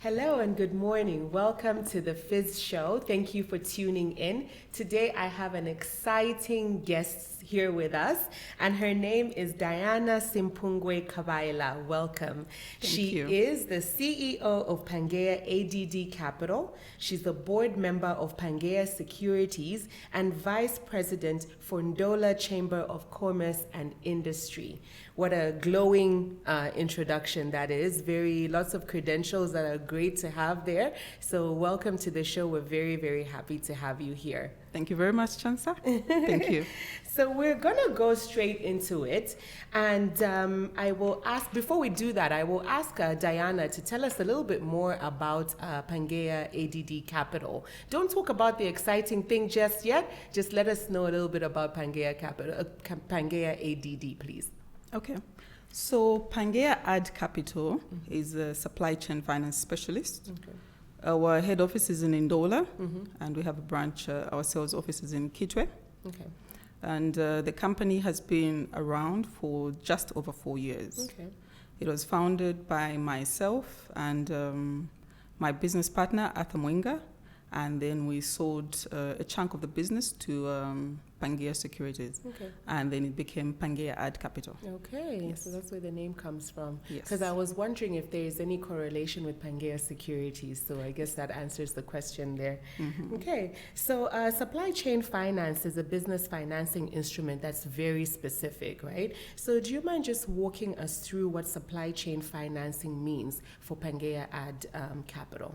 Hello and good morning. Welcome to the Fizz Show. Thank you for tuning in. Today I have an exciting guest here with us, and her name is Diana Kabaila. Welcome. She is the CEO of Pangaea ADD Capital. She's the board member of Pangaea Securities and vice president for Ndola Chamber of Commerce and Industry. What a glowing introduction that is. Lots of credentials that are great to have there. So welcome to the show. We're very, very happy to have you here. Thank you very much, Chansa. Thank you. So we're going to go straight into it. And I will ask, before we do that, I will ask Diana to tell us a little bit more about Pangaea ADD Capital. Don't talk about the exciting thing just yet. Just let us know a little bit about Pangaea Capital, Pangaea ADD, please. Okay. So Pangaea AD Capital is a supply chain finance specialist. Okay. Our head office is in Ndola, and we have a branch, our sales office is in Kitwe. Okay. And the company has been around for just over 4 years. Okay. It was founded by myself and my business partner, Arhunmwunde, and then we sold a chunk of the business to Pangaea Securities. Okay. And then it became Pangaea AD Capital. Okay, Yes. so that's where the name comes from. Yes. Because I was wondering if there's any correlation with Pangaea Securities, so I guess that answers the question there. Okay, so supply chain finance is a business financing instrument that's very specific, right? So do you mind just walking us through what supply chain financing means for Pangaea AD Capital?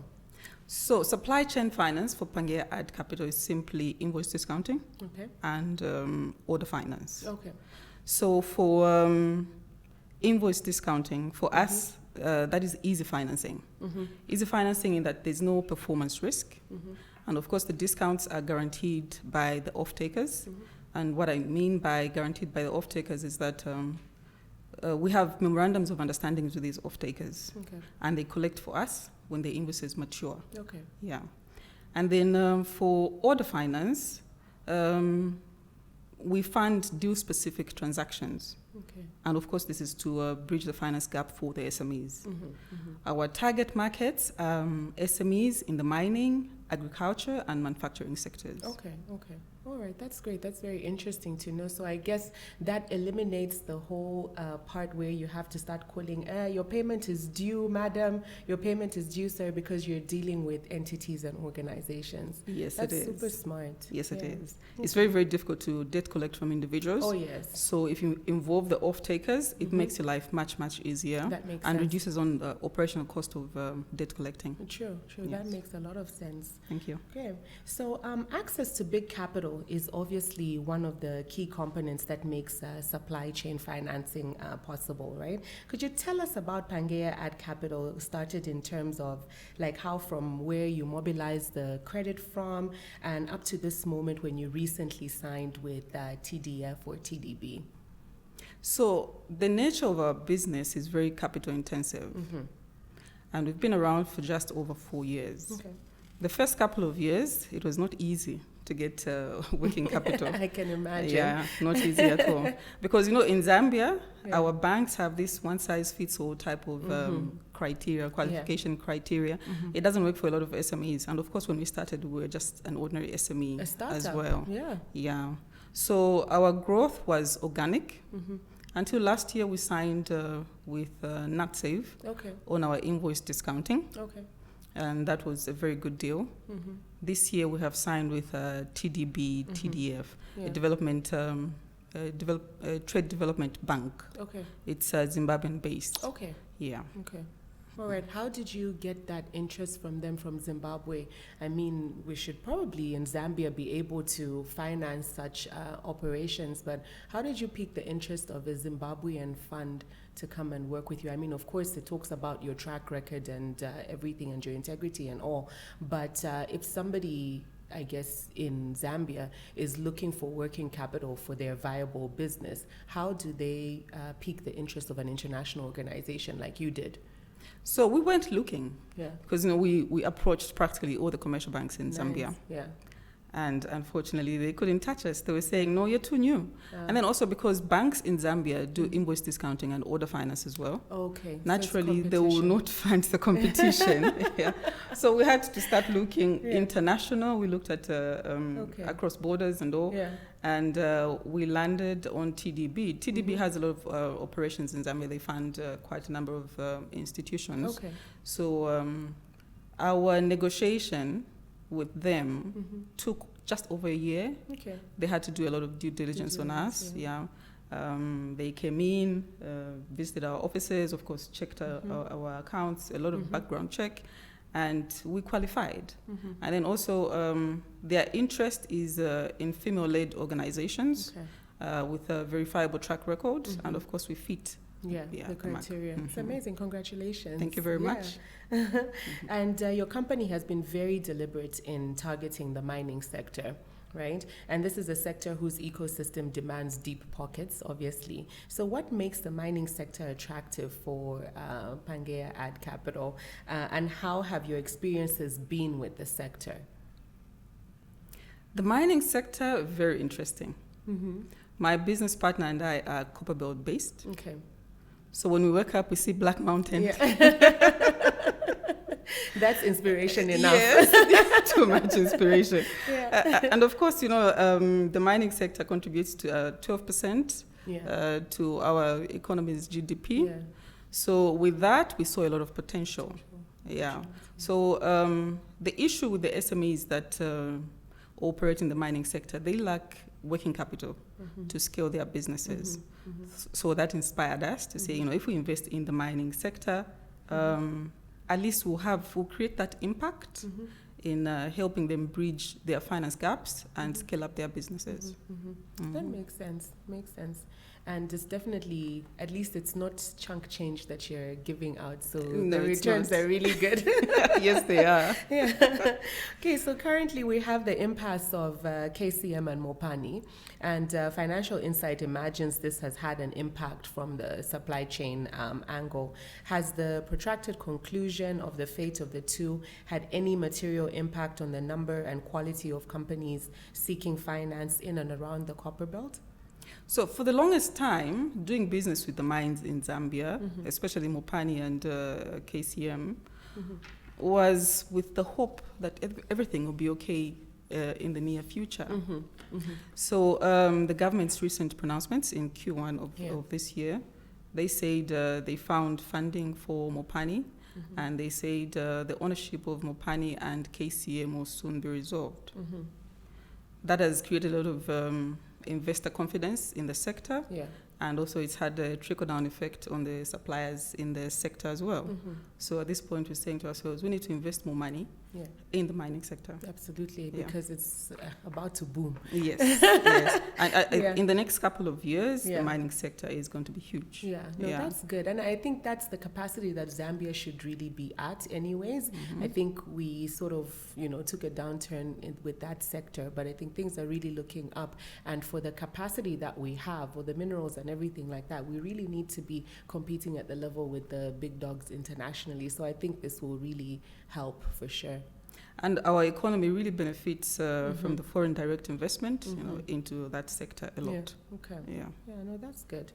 So supply chain finance for Pangaea AD Capital is simply invoice discounting and order finance. Okay. So for invoice discounting, for us, that is easy financing. Easy financing in that there's no performance risk. And of course, the discounts are guaranteed by the off-takers. And what I mean by guaranteed by the off-takers is that we have memorandums of understanding with these off-takers. Okay. And they collect for us when the invoices mature. Okay. Yeah. And then for order finance, we fund deal-specific transactions. Okay. And of course, this is to bridge the finance gap for the SMEs. Our target markets are SMEs in the mining, agriculture, and manufacturing sectors. Okay, okay. All right, that's great. That's very interesting to know. So I guess that eliminates the whole part where you have to start calling, your payment is due, madam, your payment is due, sir, because you're dealing with entities and organizations. Yes, that's it is. Super smart. Yes, it Yeah. is. It's very, very difficult to debt collect from individuals. Oh, yes. So if you involve the off-takers, it makes your life much, much easier. That makes and sense. reduces on the operational cost of debt collecting. True. Yes. That makes a lot of sense. Thank you. Okay, so access to big capital is obviously one of the key components that makes supply chain financing possible, right? Could you tell us about Pangaea AD Capital, started in terms of like how from where you mobilized the credit from and up to this moment when you recently signed with TDF or TDB? So the nature of our business is very capital intensive. And we've been around for just over 4 years. Okay. The first couple of years, it was not easy to get working capital. I can imagine. Yeah, not easy at all. Because, in Zambia, our banks have this one-size-fits-all type of criteria, qualification criteria. It doesn't work for a lot of SMEs. And of course, when we started, we were just an ordinary SME as well. Yeah. So our growth was organic. Until last year, we signed with NatSave on our invoice discounting. Okay. And that was a very good deal. This year we have signed with TDB, TDF, a trade development bank. Okay. It's Zimbabwean based. Okay. Yeah. Okay. All right. How did you get that interest from them from Zimbabwe? I mean, we should probably in Zambia be able to finance such operations, but how did you pique the interest of a Zimbabwean fund to come and work with you? I mean, of course, it talks about your track record and everything and your integrity and all, but if somebody, I guess, in Zambia is looking for working capital for their viable business, how do they pique the interest of an international organization like you did? So we went looking, because we approached practically all the commercial banks in Zambia. Yeah. And unfortunately, they couldn't touch us. They were saying, no, you're too new. And then also because banks in Zambia do invoice discounting and order finance as well. Okay. Naturally, they will not fund the competition. Yeah. So we had to start looking international. We looked at across borders and all. Yeah. And we landed on TDB. TDB has a lot of operations in Zambia. They fund quite a number of institutions. Okay. So our negotiation with them took just over a year. Okay. They had to do a lot of due diligence on us. Yeah. They came in, visited our offices, of course, checked our accounts, a lot of background check, and we qualified. And then also their interest is in female-led organizations with a verifiable track record, and of course we fit. The criteria. It's amazing. Congratulations. Thank you very much. And your company has been very deliberate in targeting the mining sector, right? And this is a sector whose ecosystem demands deep pockets, obviously. So what makes the mining sector attractive for Pangaea Ad Capital? And how have your experiences been with the sector? The mining sector, very interesting. My business partner and I are Copperbelt based. Okay. So when we wake up, we see Black Mountain. That's inspiration enough. Yes, too much inspiration. And of course, you know, the mining sector contributes to 12% to our economy's GDP. So with that, we saw a lot of potential. So the issue with the SMEs that operate in the mining sector, they lack working capital to scale their businesses. So that inspired us to say, you know, if we invest in the mining sector, at least we'll create that impact in helping them bridge their finance gaps and scale up their businesses. That makes sense. And it's definitely, at least it's not chunk change that you're giving out, so the returns are really good. Yes, they are. Okay, so currently we have the impasse of KCM and Mopani, and Financial Insight imagines this has had an impact from the supply chain angle. Has the protracted conclusion of the fate of the two had any material impact on the number and quality of companies seeking finance in and around the Copperbelt? So for the longest time, doing business with the mines in Zambia, especially Mopani and KCM, was with the hope that everything will be okay in the near future. So the government's recent pronouncements in Q1 of this year, they said they found funding for Mopani, and they said the ownership of Mopani and KCM will soon be resolved. That has created a lot of investor confidence in the sector, and also it's had a trickle-down effect on the suppliers in the sector as well. So at this point, we're saying to ourselves, we need to invest more money in the mining sector. Absolutely, because it's about to boom. Yes. And in the next couple of years, the mining sector is going to be huge. That's good. And I think that's the capacity that Zambia should really be at anyways. I think we sort of, took a downturn with that sector, but I think things are really looking up. And for the capacity that we have, or the minerals and everything like that, we really need to be competing at the level with the big dogs internationally. So I think this will really help for sure. And our economy really benefits from the foreign direct investment, into that sector a lot. That's good.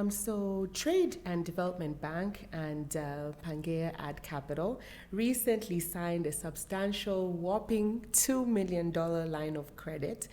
So Trade and Development Bank and Pangaea Ad Capital recently signed a substantial, whopping $2 million line of credit.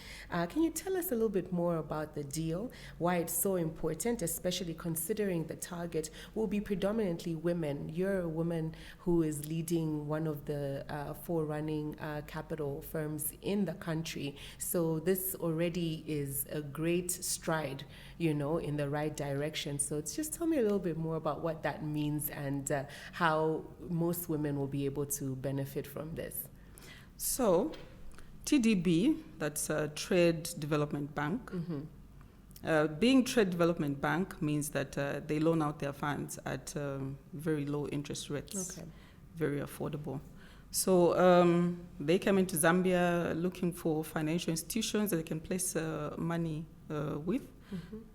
Can you tell us a little bit more about the deal, why it's so important, especially considering the target will be predominantly women? You're a woman who is leading one of the forerunning capital firms in the country. So this already is a great stride, in the right direction. So just tell me a little bit more about what that means and how most women will be able to benefit from this. So TDB, that's a Trade Development Bank. Being Trade Development Bank means that they loan out their funds at very low interest rates, very affordable. So they came into Zambia looking for financial institutions that they can place money with,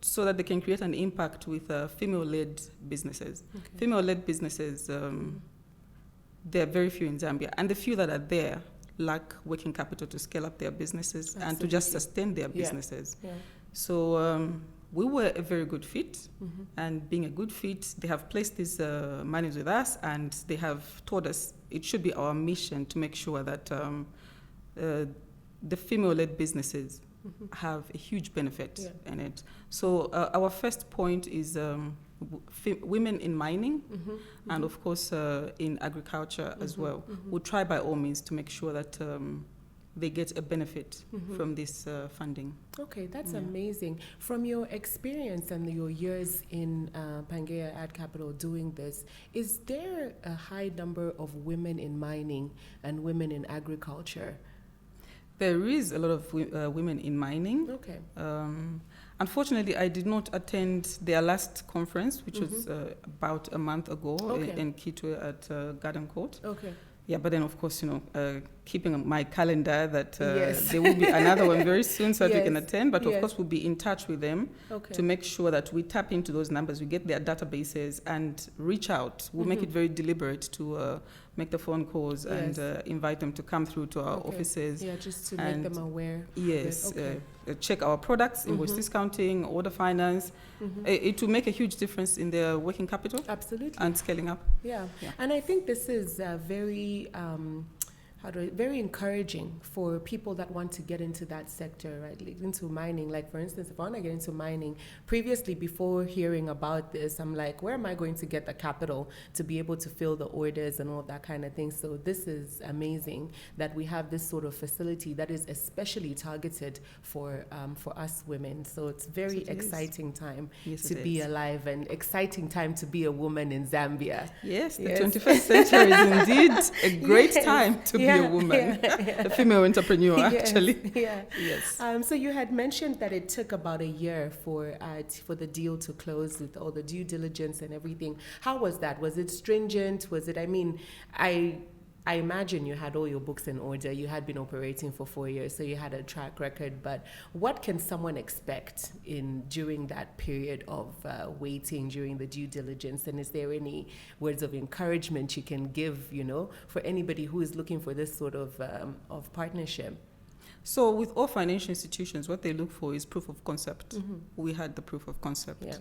so that they can create an impact with female-led businesses. Female-led businesses, there are very few in Zambia, and the few that are there lack working capital to scale up their businesses Absolutely. and to just sustain their businesses. Yeah. So we were a very good fit, and being a good fit, they have placed these monies with us, and they have told us it should be our mission to make sure that the female-led businesses have a huge benefit in it. So our first point is women in mining and, of course, in agriculture as well. We'll try by all means to make sure that they get a benefit from this funding. Okay, that's amazing. From your experience and your years in Pangaea Ad Capital doing this, is there a high number of women in mining and women in agriculture? There is a lot of women in mining. Okay. Unfortunately, I did not attend their last conference, which was about a month ago in Kitwe at Garden Court. Okay. Yeah, but then, of course, keeping my calendar that there will be another one very soon so that we can attend. But, of course, we'll be in touch with them to make sure that we tap into those numbers, we get their databases and reach out. We'll make it very deliberate to make the phone calls and invite them to come through to our offices. Yeah, just to make them aware. Yes, check our products, invoice discounting, order finance. It will make a huge difference in their working capital. Absolutely. And scaling up. Yeah. And I think this is very very encouraging for people that want to get into that sector, right? Like into mining. Like, for instance, if I want to get into mining, previously, before hearing about this, I'm like, where am I going to get the capital to be able to fill the orders and all that kind of thing? So this is amazing that we have this sort of facility that is especially targeted for us women. So it's very exciting time to be alive, and exciting time to be a woman in Zambia. Yes, the 21st century is indeed a great time to be a woman, a female entrepreneur, actually. Yes. So you had mentioned that it took about a year for the deal to close with all the due diligence and everything. How was that? Was it stringent? Was it? I mean, I imagine you had all your books in order. You had been operating for 4 years, so you had a track record. But what can someone expect during that period of waiting, during the due diligence? And is there any words of encouragement you can give, for anybody who is looking for this sort of partnership? So with all financial institutions, what they look for is proof of concept. We had the proof of concept. Yeah.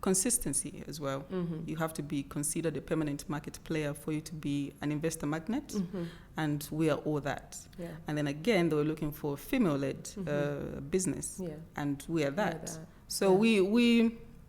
Consistency as well. You have to be considered a permanent market player for you to be an investor magnet, and we are all that. Yeah. And then again, they were looking for female-led business, and we are that. So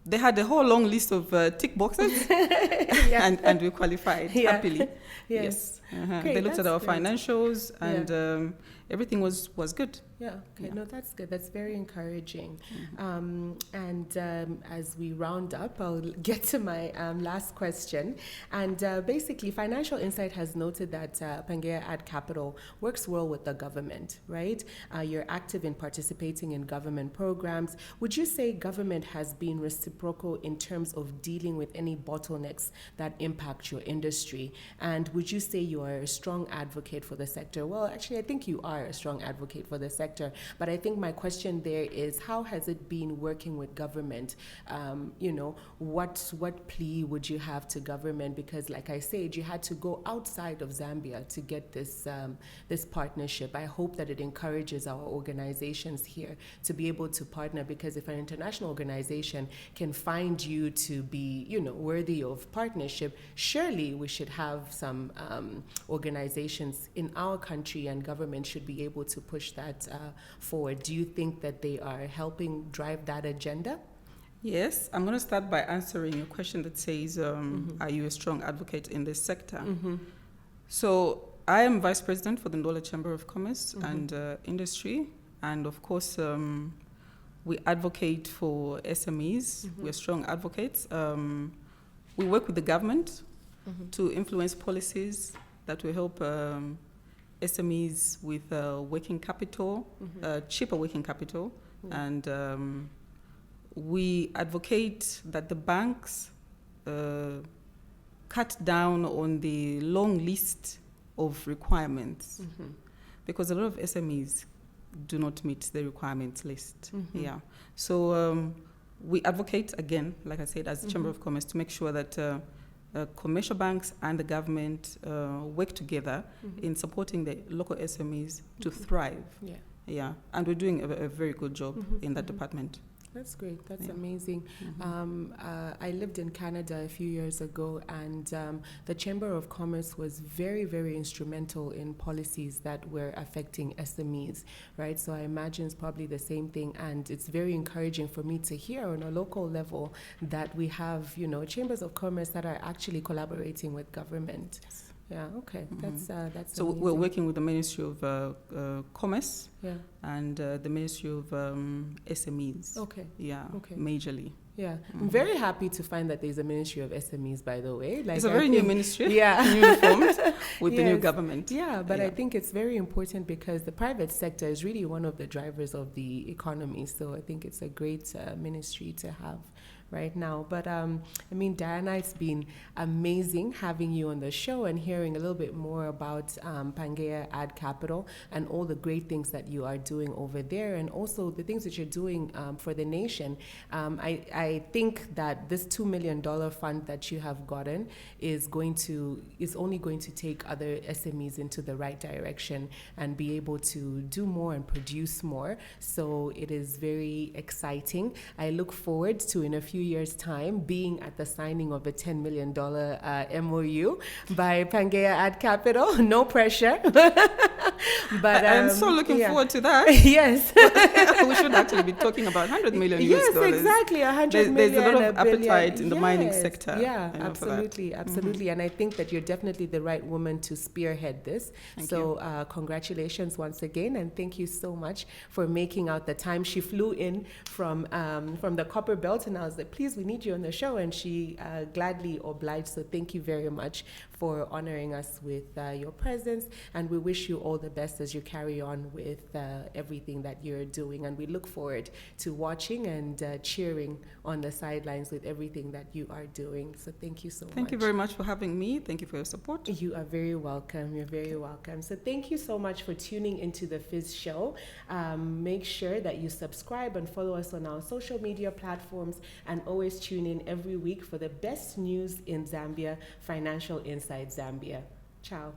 they had a whole long list of tick boxes, and we qualified happily. Yes. They looked at our financials, and everything was good. Yeah. Okay. No, that's good. That's very encouraging. As we round up, I'll get to my last question. And basically, Financial Insight has noted that Pangaea Ad Capital works well with the government, right? You're active in participating in government programs. Would you say government has been reciprocal in terms of dealing with any bottlenecks that impact your industry? And would you say you are a strong advocate for the sector? Well, actually, I think you are a strong advocate for the sector. But I think my question there is, how has it been working with government? What plea would you have to government? Because, like I said, you had to go outside of Zambia to get this partnership. I hope that it encourages our organizations here to be able to partner, because if an international organization can find you to be, worthy of partnership, surely we should have some organizations in our country, and government should be able to push that forward. Do you think that they are helping drive that agenda? Yes, I'm going to start by answering a question that says, are you a strong advocate in this sector? So I am Vice President for the Ndola Chamber of Commerce and Industry. And of course, we advocate for SMEs. We're strong advocates. We work with the government to influence policies that will help SMEs with working capital, cheaper working capital, and we advocate that the banks cut down on the long list of requirements, because a lot of SMEs do not meet the requirements list. So we advocate, again, like I said, as the Chamber of Commerce, to make sure that commercial banks and the government work together in supporting the local SMEs to thrive. Yeah, and we're doing a very good job in that department. That's great. That's amazing. I lived in Canada a few years ago, and the Chamber of Commerce was very, very instrumental in policies that were affecting SMEs, right? So I imagine it's probably the same thing, and it's very encouraging for me to hear on a local level that we have, chambers of commerce that are actually collaborating with government. Yeah, okay. That's so amazing. We're working with the Ministry of Commerce and the Ministry of SMEs. Okay. Yeah, okay. Majorly. Yeah, I'm very happy to find that there's a Ministry of SMEs, by the way. It's a very new ministry, newly formed with the new government. Yeah, but I think it's very important because the private sector is really one of the drivers of the economy. So I think it's a great ministry to have right now. But Diana, it's been amazing having you on the show and hearing a little bit more about Pangaea Ad Capital and all the great things that you are doing over there, and also the things that you're doing for the nation. I think that this $2 million fund that you have gotten is only going to take other SMEs into the right direction and be able to do more and produce more. So it is very exciting. I look forward to, in a few years' time, being at the signing of a $10 million MOU by Pangaea Ad Capital. No pressure. But I'm so looking forward to that. Yes. We should actually be talking about $100 million. Yes, exactly. $100 million. There's a lot of appetite in the mining sector. Yeah, absolutely. And I think that you're definitely the right woman to spearhead this. Thank you. Congratulations once again, and thank you so much for making out the time. She flew in from the Copper Belt, and I was like, please, we need you on the show, and she gladly obliged. So thank you very much for honoring us with your presence, and we wish you all the best as you carry on with everything that you're doing, and we look forward to watching and cheering on the sidelines with everything that you are doing. So thank you so much. Thank you very much for having me. Thank you for your support. You are very welcome. You're very welcome. So thank you so much for tuning into the Fizz Show. Make sure that you subscribe and follow us on our social media platforms, and always tune in every week for the best news in Zambia, Financial Inside Zambia. Ciao.